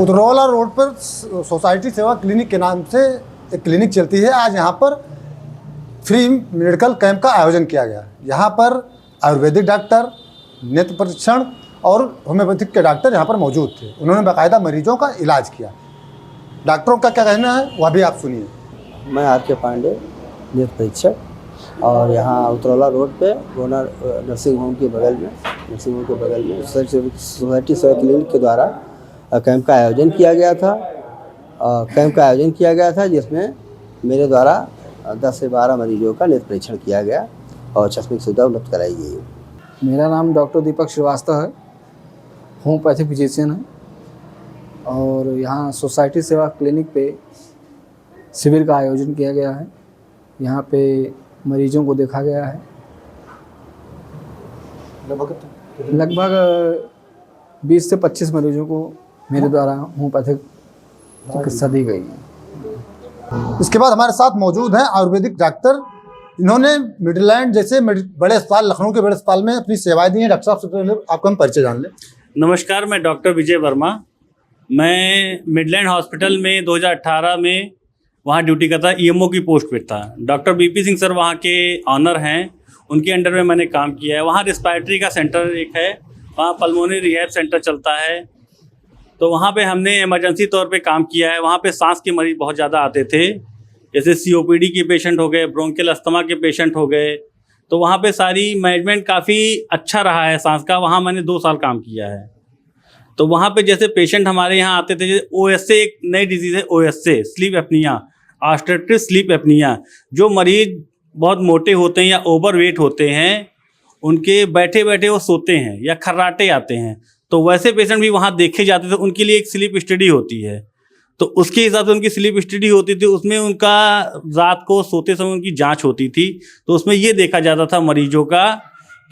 Utraula road पर society सेवा clinic के नाम से एक क्लिनिक चलती है। आज यहाँ पर फ्री मेडिकल कैंप का आयोजन किया गया। यहाँ पर आयुर्वेदिक डॉक्टर, नेत्र परीक्षण और होम्योपैथिक के डॉक्टर यहाँ पर मौजूद थे। उन्होंने बाकायदा मरीजों का इलाज किया। डॉक्टरों का क्या कहना है वह भी आप सुनिए। मैं आर.के. पांडे, नेत्र परीक्षक, और यहाँ उतरौला रोड पे गोना नर्सिंग होम के बगल में सोसाइटी सेवा क्लिनिक के द्वारा कैंप का आयोजन किया गया था जिसमें मेरे द्वारा 10 से 12 मरीजों का नेत्र परीक्षण किया गया और चश्मे की सुविधा उपलब्ध कराई गई। मेरा नाम डॉक्टर दीपक श्रीवास्तव है, होम्योपैथिक फिजिशियन है और यहाँ सोसाइटी सेवा क्लिनिक पे शिविर का आयोजन किया गया है। यहाँ पे मरीजों को देखा गया है। लगभग 20 से 25 मरीजों को मेरे द्वारा होम्योपैथिक चिकित्सा दी गई है। इसके बाद हमारे साथ मौजूद हैं आयुर्वेदिक डॉक्टर। इन्होंने मिडलैंड जैसे बड़े अस्पताल, लखनऊ के बड़े अस्पताल में अपनी सेवाएं दी हैं। डॉक्टर साहब से पहले आपका हम परिचय जान लें। नमस्कार, मैं डॉक्टर विजय वर्मा। मैं मिडलैंड हॉस्पिटल में 2018 में वहाँ ड्यूटी करता, ईएमओ की पोस्ट पे था। डॉक्टर बीपी सिंह सर वहाँ के ऑनर हैं, उनके अंडर में मैंने काम किया है। वहाँ रिस्पायरेटरी का सेंटर एक है, वहाँ पल्मोनरी रिहैब सेंटर चलता है, तो वहाँ पे हमने इमरजेंसी तौर पे काम किया है। वहाँ पे सांस के मरीज़ बहुत ज़्यादा आते थे, जैसे सीओपीडी के पेशेंट हो गए, ब्रोंकियल अस्थमा के पेशेंट हो गए। तो वहाँ पे सारी मैनेजमेंट काफ़ी अच्छा रहा है सांस का। वहाँ मैंने 2 साल काम किया है। तो वहाँ पे जैसे पेशेंट हमारे यहाँ आते थे, जैसे ओएसए एक नई डिजीज़ है, OSA sleep apnoea, obstructive sleep apnoea. जो मरीज़ बहुत मोटे होते हैं या ओवरवेट होते हैं, उनके बैठे बैठे वो सोते हैं या खर्राटे आते हैं, तो वैसे पेशेंट भी वहाँ देखे जाते थे। उनके लिए एक स्लीप स्टडी होती है, तो उसके हिसाब से उनकी स्लीप स्टडी होती थी। उसमें उनका रात को सोते समय उनकी जांच होती थी। तो उसमें ये देखा जाता था मरीजों का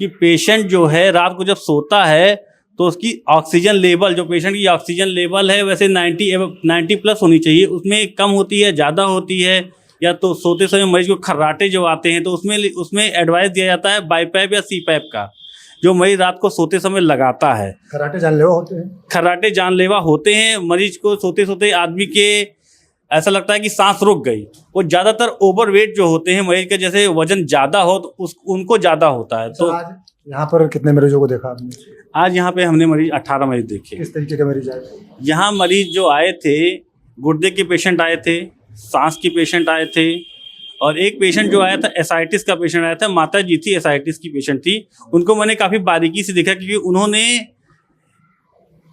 कि पेशेंट जो है रात को जब सोता है तो उसकी ऑक्सीजन लेवल, जो पेशेंट की ऑक्सीजन लेवल है वैसे 90 प्लस होनी चाहिए, उसमें कम होती है, ज़्यादा होती है, या तो सोते समय मरीज को खर्राटे जो आते हैं तो उसमें एडवाइस दिया जाता है बाईपैप या सीपैप का, जो मरीज रात को सोते समय लगाता है। खर्राटे जानलेवा होते हैं। खर्राटे जानलेवा होते हैं। मरीज को सोते सोते आदमी के ऐसा लगता है कि सांस रुक गई। वो ज़्यादातर ओवरवेट जो होते हैं मरीज का, जैसे वजन ज़्यादा हो तो उनको ज़्यादा होता है। तो आज यहाँ पर कितने मरीजों को देखा आपने? आज यहाँ पे हमने मरीज 18 मरीज देखे। किस तरीके के मरीज आए? यहाँ मरीज जो आए थे, गुर्दे के पेशेंट आए थे, सांस के पेशेंट आए थे, और एक पेशेंट जो आया था एसाइटिस का पेशेंट आया था। माता जी थी, एसाइटिस की पेशेंट थी। उनको मैंने काफ़ी बारीकी से देखा क्योंकि उन्होंने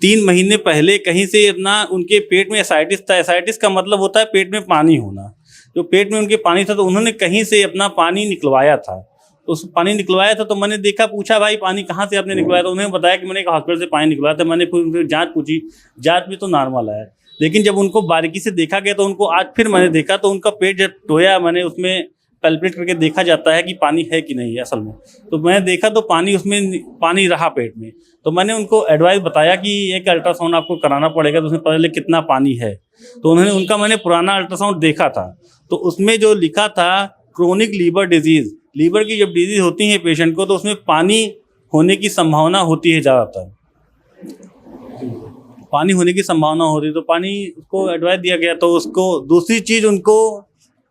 3 महीने पहले कहीं से अपना, उनके पेट में एसाइटिस था। एसाइटिस का मतलब होता है पेट में पानी होना। जो पेट में उनके पानी था तो उन्होंने कहीं से अपना पानी निकलवाया था। तो उस पानी निकलवाया था तो मैंने देखा, पूछा भाई पानी कहाँ से आपने निकलवाया? तो उन्होंने बताया कि मैंने एक हॉस्पिटल से पानी निकलवाया था। मैंने फिर उनसे जाँच पूछी, जाँच में तो नॉर्मल आया, लेकिन जब उनको बारीकी से देखा गया तो उनको आज फिर मैंने देखा तो उनका पेट जब टोया, मैंने उसमें पैल्पेट करके देखा जाता है कि पानी है कि नहीं है असल में। तो मैंने देखा तो पानी रहा पेट में। तो मैंने उनको एडवाइस बताया कि एक अल्ट्रासाउंड आपको कराना पड़ेगा, तो उसमें पता चले कितना पानी है। तो मैंने पुराना अल्ट्रासाउंड देखा था, तो उसमें जो लिखा था क्रोनिक लीवर डिजीज़, लीवर की जब डिजीज़ होती है पेशेंट को तो उसमें पानी होने की संभावना होती है, ज़्यादातर पानी होने की संभावना हो रही है। तो पानी उसको एडवाइस दिया गया। तो उसको दूसरी चीज़, उनको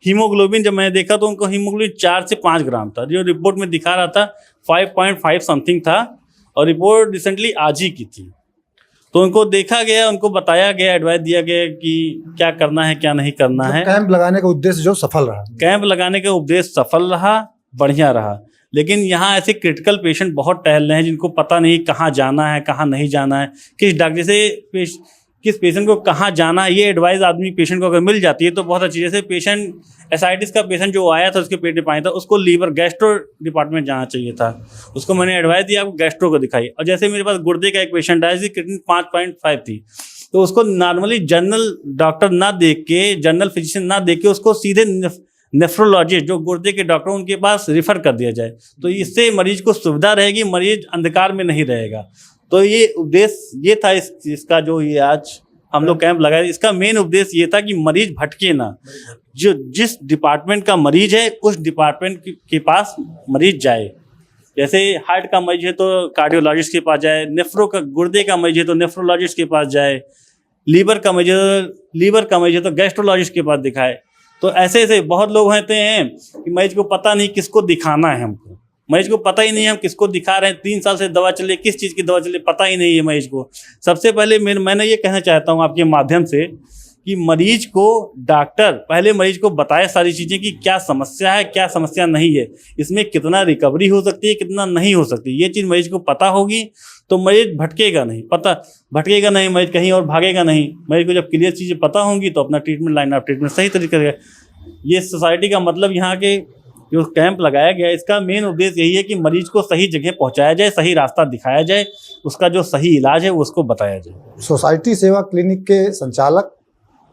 हीमोग्लोबिन जब मैंने देखा तो उनको हीमोग्लोबिन 4 से 5 ग्राम था, जो रिपोर्ट में दिखा रहा था 5.5 समथिंग था, और रिपोर्ट रिसेंटली आज ही की थी। तो उनको देखा गया, उनको बताया गया, एडवाइस दिया गया कि क्या करना है क्या नहीं करना है। कैंप लगाने का उद्देश्य जो सफल रहा, कैंप लगाने का उद्देश्य सफल रहा, बढ़िया रहा। लेकिन यहाँ ऐसे क्रिटिकल पेशेंट बहुत टहल रहे हैं जिनको पता नहीं कहाँ जाना है, कहाँ नहीं जाना है, किस डॉक्टर से किस पेशेंट को कहाँ जाना है। ये एडवाइस आदमी पेशेंट को अगर मिल जाती है तो बहुत अच्छी। जैसे पेशेंट एसाइटिस का पेशेंट जो आया था, उसके पेट में पानी था, उसको लीवर गैस्ट्रो डिपार्टमेंट जाना चाहिए था, उसको मैंने एडवाइस दिया आपको गैस्ट्रो को दिखाई। और जैसे मेरे पास गुर्दे का एक पेशेंट आया जिसकी क्रिटिन 5.5 थी, तो उसको नॉर्मली जनरल डॉक्टर ना देख के, जनरल फिजिशियन ना देख के उसको सीधे नेफ्रोलॉजिस्ट जो गुर्दे के डॉक्टर उनके पास रिफ़र कर दिया जाए। तो इससे मरीज को सुविधा रहेगी, मरीज अंधकार में नहीं रहेगा। तो ये उद्देश्य ये था इसका, जो ये आज हम लोग कैंप लगाए। इसका मेन उद्देश्य ये था कि मरीज भटके ना, जो जिस डिपार्टमेंट का मरीज है उस डिपार्टमेंट के पास मरीज जाए। जैसे हार्ट का मरीज है तो कार्डियोलॉजिस्ट के पास जाए, नेफ्रो का गुर्दे का मरीज है तो नेफ्रोलॉजिस्ट के पास जाए, लीवर कमजोर तो गैस्ट्रोलॉजिस्ट के पास दिखाए। तो ऐसे ऐसे बहुत लोग होते हैं कि मरीज को पता नहीं किसको दिखाना है। हमको मरीज को पता ही नहीं है हम किसको दिखा रहे हैं। 3 साल से दवा चले, किस चीज़ की दवा चले पता ही नहीं है मरीज को। सबसे पहले मैंने ये कहना चाहता हूँ आपके माध्यम से कि मरीज को डॉक्टर पहले मरीज को बताए सारी चीज़ें कि क्या समस्या है, क्या समस्या नहीं है, इसमें कितना रिकवरी हो सकती है, कितना नहीं हो सकती। ये चीज़ मरीज को पता होगी तो मरीज भटकेगा नहीं, मरीज कहीं और भागेगा नहीं। मरीज को जब क्लियर चीज़ें पता होंगी तो अपना ट्रीटमेंट लाइन ऑफ ट्रीटमेंट सही तरीके से। ये सोसाइटी का मतलब यहाँ के जो कैंप लगाया गया है इसका मेन उद्देश्य यही है कि मरीज को सही जगह पहुँचाया जाए, सही रास्ता दिखाया जाए, उसका जो सही इलाज है वो उसको बताया जाए। सोसाइटी सेवा क्लिनिक के संचालक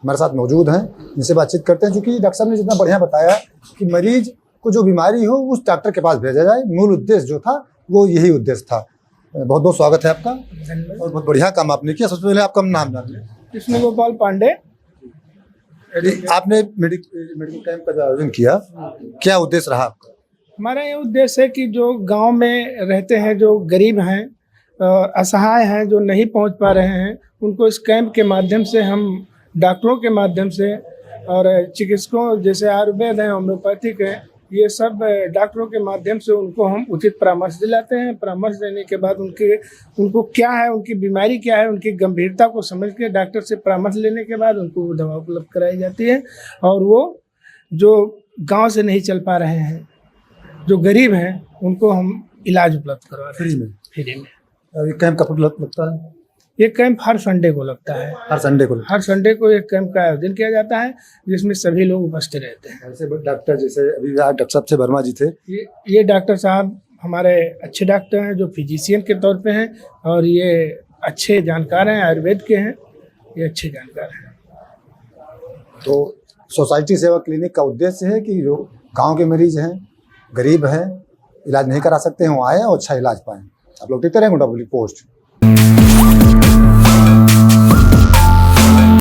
हमारे साथ मौजूद हैं, जिनसे बातचीत करते हैं। क्योंकि डॉक्टर साहब ने जितना बढ़िया बताया कि मरीज को जो बीमारी हो उस डॉक्टर के पास भेजा जाए, मूल उद्देश्य जो था वो यही उद्देश्य था। बहुत बहुत स्वागत है आपका और बहुत बढ़िया काम आपने किया। सबसे पहले आपका नाम जान लें। कृष्ण गोपाल पांडे। आपने मेडिकल कैंप का जो आयोजन किया, क्या उद्देश्य रहा आपका? हमारा ये उद्देश्य है कि जो गांव में रहते हैं, जो गरीब हैं, असहाय हैं, जो नहीं पहुंच पा रहे हैं, उनको इस कैंप के माध्यम से हम डॉक्टरों के माध्यम से और चिकित्सकों जैसे आयुर्वेद हैं, होम्योपैथिक है, ये सब डॉक्टरों के माध्यम से उनको हम उचित परामर्श दिलाते हैं। परामर्श देने के बाद उनको क्या है, उनकी बीमारी क्या है, उनकी गंभीरता को समझ के डॉक्टर से परामर्श लेने के बाद उनको वो दवा उपलब्ध कराई जाती है। और वो जो गांव से नहीं चल पा रहे हैं, जो गरीब हैं, उनको हम इलाज उपलब्ध करवा रहे हैं फ्री में। ये कैंप कब लगता है? ये कैंप हर संडे को लगता है। हर संडे को एक कैंप का आयोजन किया जाता है जिसमें सभी लोग उपस्थित रहते हैं। ऐसे डॉक्टर जैसे अभी डॉक्टर साहब से वर्मा जी थे, ये डॉक्टर साहब हमारे अच्छे डॉक्टर हैं जो फिजिशियन के तौर पे हैं और ये अच्छे जानकार हैं, आयुर्वेद के हैं, ये अच्छे जानकार हैं। तो सोसाइटी सेवा क्लिनिक का उद्देश्य है कि जो गांव के मरीज हैं, गरीब हैं, इलाज नहीं करा सकते हैं, वो आए और अच्छा इलाज पाएँ। आप लोग देखते रहें गुंडा पब्लिक पोस्ट।